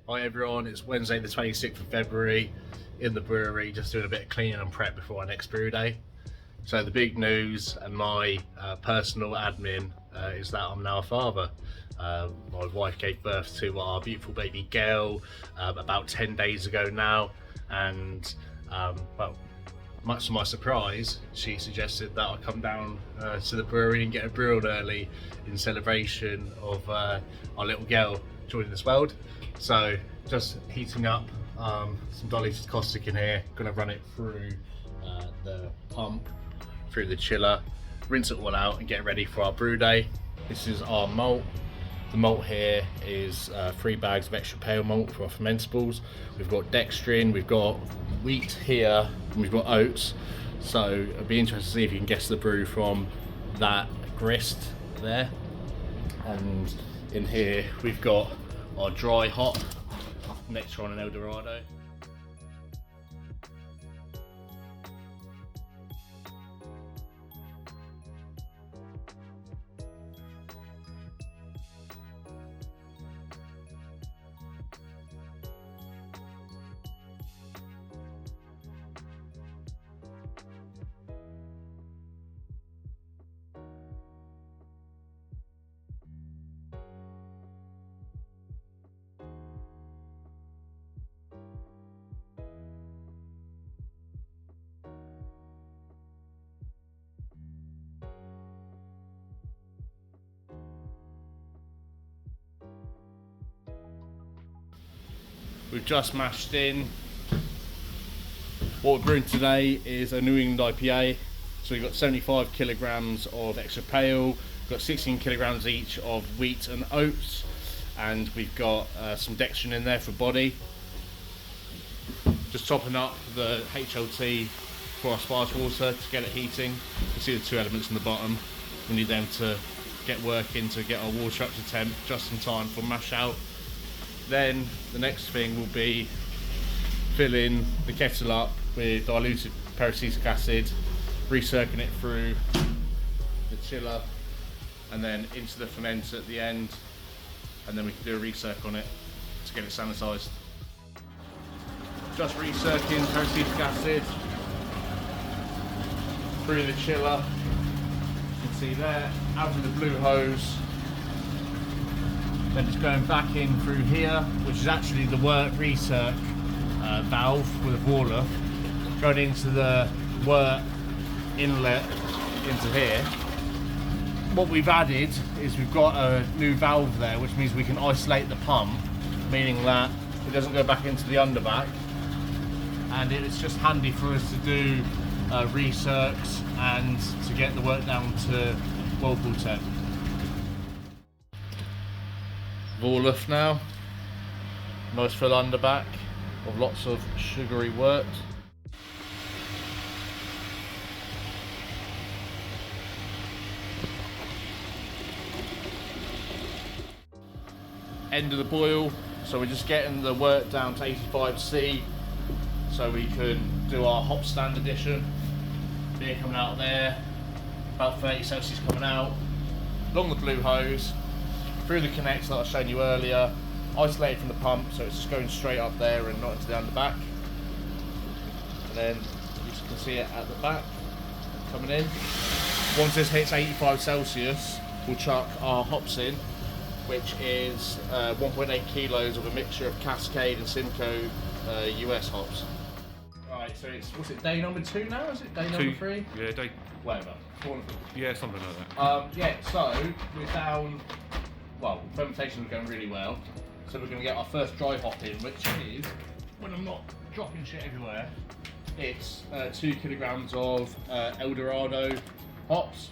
Hi everyone, it's Wednesday the 26th of February in the brewery, just doing a bit of cleaning and prep before our next brew day. So the big news and my personal admin is that I'm now a father. My wife gave birth to our beautiful baby girl about 10 days ago now, and well, much to my surprise, she suggested that I come down to the brewery and get a brew on early in celebration of our little girl joining this world. So just heating up some diluted caustic in here, gonna run it through the pump, through the chiller, rinse it all out and get ready for our brew day. This is our malt. The malt here is 3 bags of extra pale malt for our fermentables. We've got dextrin, we've got wheat here, and we've got oats. So it'll be interesting to see if you can guess the brew from that grist there. And in here we've got our dry hop, Nectaron and Eldorado. We've just mashed in. What we're brewing today is a New England IPA. So we've got 75 kilograms of extra pale, we've got 16 kilograms each of wheat and oats, and we've got some dextrin in there for body. Just topping up the HLT for our sparge water to get it heating. You can see the 2 elements in the bottom. We need them to get working to get our water up to temp just in time for mash out. Then the next thing will be filling the kettle up with diluted peracetic acid, recirculating it through the chiller and then into the fermenter at the end, and then we can do a recirc on it to get it sanitised. Just recirculating peracetic acid through the chiller. You can see there, out with the blue hose. Then it's going back in through here, which is actually the wort recirc valve with a Vorluft, going into the wort inlet into here. What we've added is we've got a new valve there, which means we can isolate the pump, meaning that it doesn't go back into the underback, and it's just handy for us to do recircs and to get the wort down to whirlpool temp. Vorluft now, nice full underback of lots of sugary wort. End of the boil, so we're just getting the wort down to 85°C so we can do our hop stand addition. Beer coming out there, about 30°C coming out, along the blue hose, through the connector that I was showing you earlier, isolated from the pump, so it's just going straight up there and not into the underback. And then you can see it at the back coming in. Once this hits 85°C, we'll chuck our hops in, which is 1.8 kilos of a mixture of Cascade and Simcoe US hops. Right, so it's, what's it, day number 2 now? Is it day number 3? Yeah, day. Whatever. Yeah, something like that. Yeah, so we're down. Well, fermentation is going really well, so we're going to get our first dry hop in, which is, when I'm not dropping shit everywhere, it's 2 kilograms of Eldorado hops.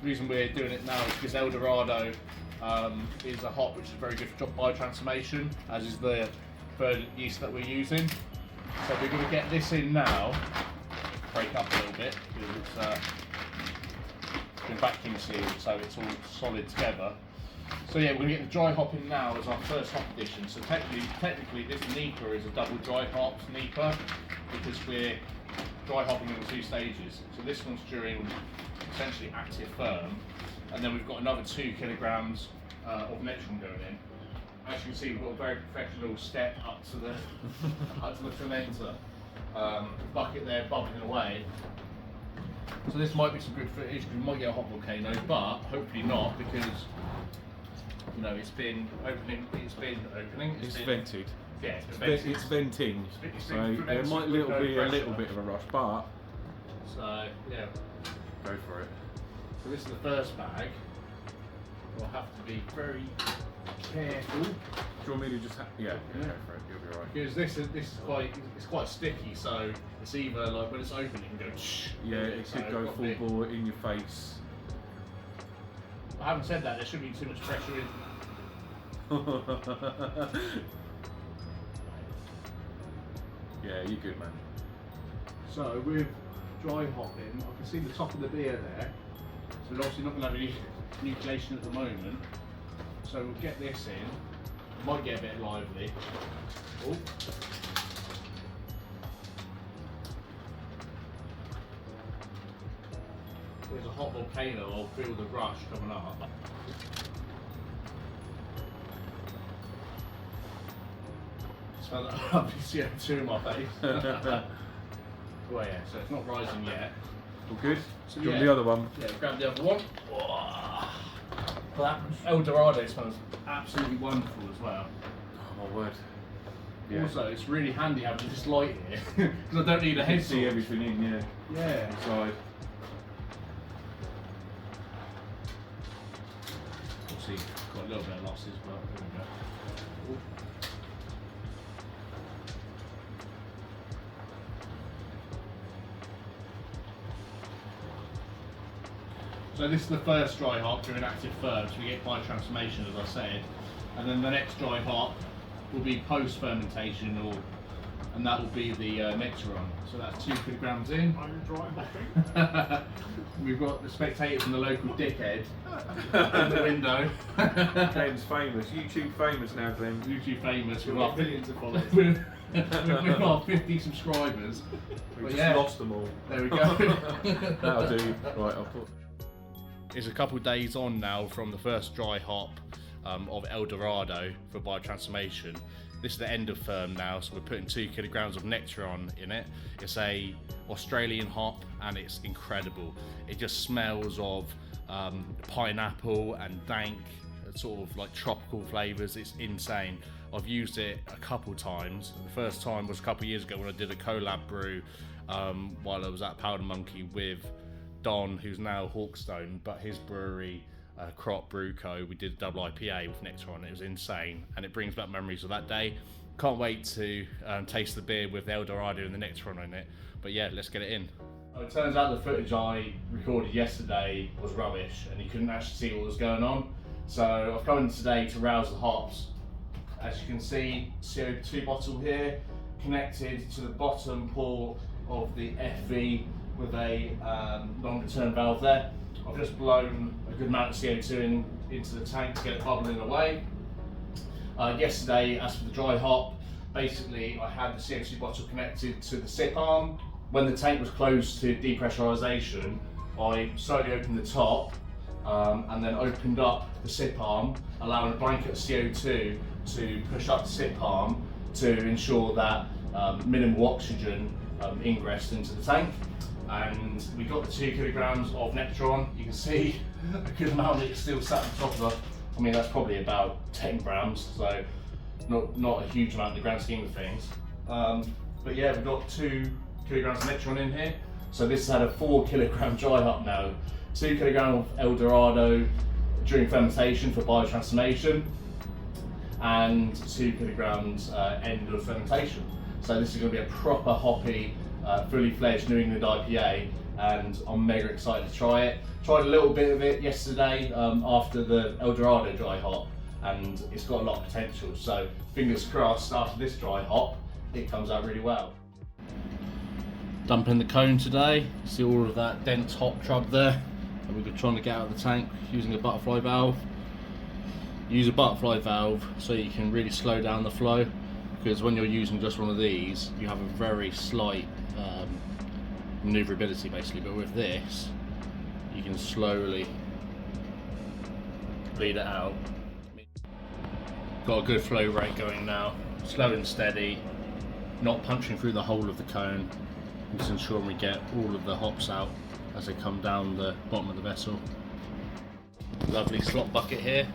The reason we're doing it now is because Eldorado is a hop which is very good for biotransformation, as is the bird yeast that we're using. So we're going to get this in now, break up a little bit, because it's been vacuum sealed, so it's all solid together. So yeah, we're going to get the dry hop in now as our first hop addition. So technically this NEIPA is a double dry hop NEIPA, because we're dry hopping in 2 stages. So this one's during essentially active firm, and then we've got another 2 kilograms of Nectaron going in. as you can see, we've got a very professional step up to the fermenter. Bucket there bubbling away. So this might be some good footage because we might get a hot volcano, but hopefully not, because you know it's been opening. It's vented. Yeah, It's venting. So there might be a little bit of a rush, but so yeah, go for it. So this is the first bag. We'll have to be very careful. Do you want me to just go for it? You'll be right. Because this is quite sticky, so it's either like when it's open it can go shh. Yeah, it could go full bore in your face. I haven't said that, there shouldn't be too much pressure in. Yeah, you're good, man. So with dry hopping, I can see the top of the beer there. So we're obviously not going to have any nucleation at the moment. So we'll get this in. Might get a bit lively. Oh. There's a hot volcano, I'll feel the rush coming up. Smell that lovely CO2 in my face. Well, yeah, so it's not rising yet. All good? So Do you want the other one? Yeah, grab the other one. That El Dorado smells absolutely wonderful as well. Oh my word. Yeah. Also, it's really handy having this light here because I don't need a head See everything in, yeah. Yeah. Inside. Obviously, got a little bit of losses, but there we go. Ooh. So this is the first dry hop during active firm, so we get biotransformation as I said, and then the next dry hop will be post fermentation, and that will be the Nectaron. So that's 2 kilograms in. Are you dry hopping? We've got the spectator from the local dickhead in the window. Glenn's famous, YouTube famous now, Glenn. YouTube famous with We've our got millions of followers. with our 50 subscribers. We've But just lost them all. There we go. That'll do. Right, I'll put. It's a couple of days on now from the first dry hop of El Dorado for biotransformation. This is the end of firm now, so we're putting 2 kilograms of Nectaron in it. It's a Australian hop and it's incredible. It just smells of pineapple and dank, sort of like tropical flavours. It's insane. I've used it a couple times. The first time was a couple of years ago when I did a collab brew while I was at Powder Monkey with Don, who's now Hawkstone, but his brewery, Crop Brew Co. We did a double IPA with Nectaron. It was insane, and it brings back memories of that day. Can't wait to taste the beer with the El Dorado and the Nectaron in it. But yeah, let's get it in. It turns out the footage I recorded yesterday was rubbish, and you couldn't actually see what was going on. So I've come in today to rouse the hops. As you can see, CO2 bottle here, connected to the bottom port of the FV with a long return valve there. I've just blown a good amount of CO2 into the tank to get it bubbling away. Yesterday, as for the dry hop, basically I had the CO2 bottle connected to the sip arm. When the tank was closed to depressurization, I slowly opened the top and then opened up the sip arm, allowing a blanket of CO2 to push up the sip arm to ensure that minimal oxygen ingressed into the tank. And we got the 2 kilograms of Nectaron. You can see a good amount of it still sat on top of the, I mean that's probably about 10 grams, so not a huge amount in the grand scheme of things. But yeah, we've got 2 kilograms of Nectaron in here. So this has had a 4 kilogram dry hop now. 2 kilograms of El Dorado during fermentation for biotransformation, and 2 kilograms end of fermentation. So this is going to be a proper hoppy, fully fledged New England IPA, and I'm mega excited to try it. Tried a little bit of it yesterday after the El Dorado dry hop, and it's got a lot of potential. So fingers crossed after this dry hop, it comes out really well. Dumping the cone today. See all of that dense hop trub there, and we're trying to get out of the tank using a butterfly valve. Use a butterfly valve so you can really slow down the flow, because when you're using just one of these, you have a very slight maneuverability basically, but with this, you can slowly bleed it out. Got a good flow rate going now, slow and steady, not punching through the whole of the cone, just ensuring we get all of the hops out as they come down the bottom of the vessel. Lovely slot bucket here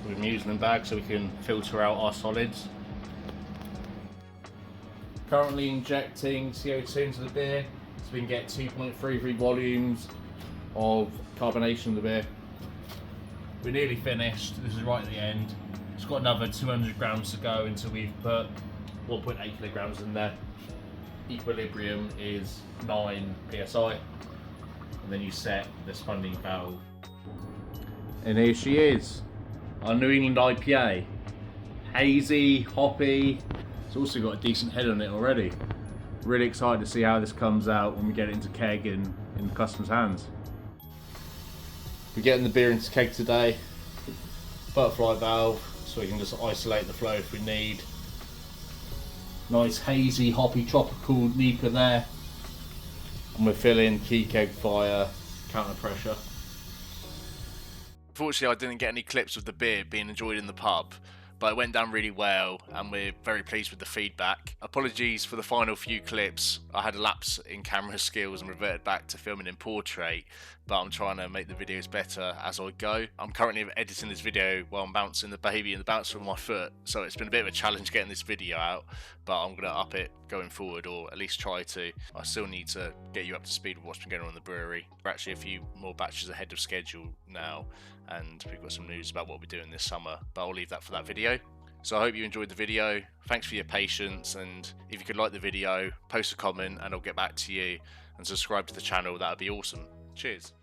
with a muslin bag so we can filter out our solids. Currently injecting CO2 into the beer so we can get 2.33 volumes of carbonation of the beer. We're nearly finished, this is right at the end. It's got another 200 grams to go until we've put 1.8 kilograms in there. Equilibrium is 9 psi, and then you set the spunding valve. And here she is, our New England IPA. Hazy, hoppy, it's also got a decent head on it already. Really excited to see how this comes out when we get it into keg and in the customer's hands. We're getting the beer into keg today. Butterfly valve, so we can just isolate the flow if we need. Nice hazy, hoppy, tropical NEIPA there. And we're filling key keg via counter pressure. Unfortunately, I didn't get any clips of the beer being enjoyed in the pub, but it went down really well and we're very pleased with the feedback. Apologies for the final few clips. I had a lapse in camera skills and reverted back to filming in portrait, but I'm trying to make the videos better as I go. I'm currently editing this video while I'm bouncing the baby and the bouncer on my foot, so it's been a bit of a challenge getting this video out, but I'm going to up it going forward, or at least try to. I still need to get you up to speed with what's been going on in the brewery. We're actually a few more batches ahead of schedule now, and we've got some news about what we're doing this summer, but I'll leave that for that video. So I hope you enjoyed the video. Thanks for your patience, and if you could like the video, post a comment and I'll get back to you, and subscribe to the channel, that would be awesome. Cheers.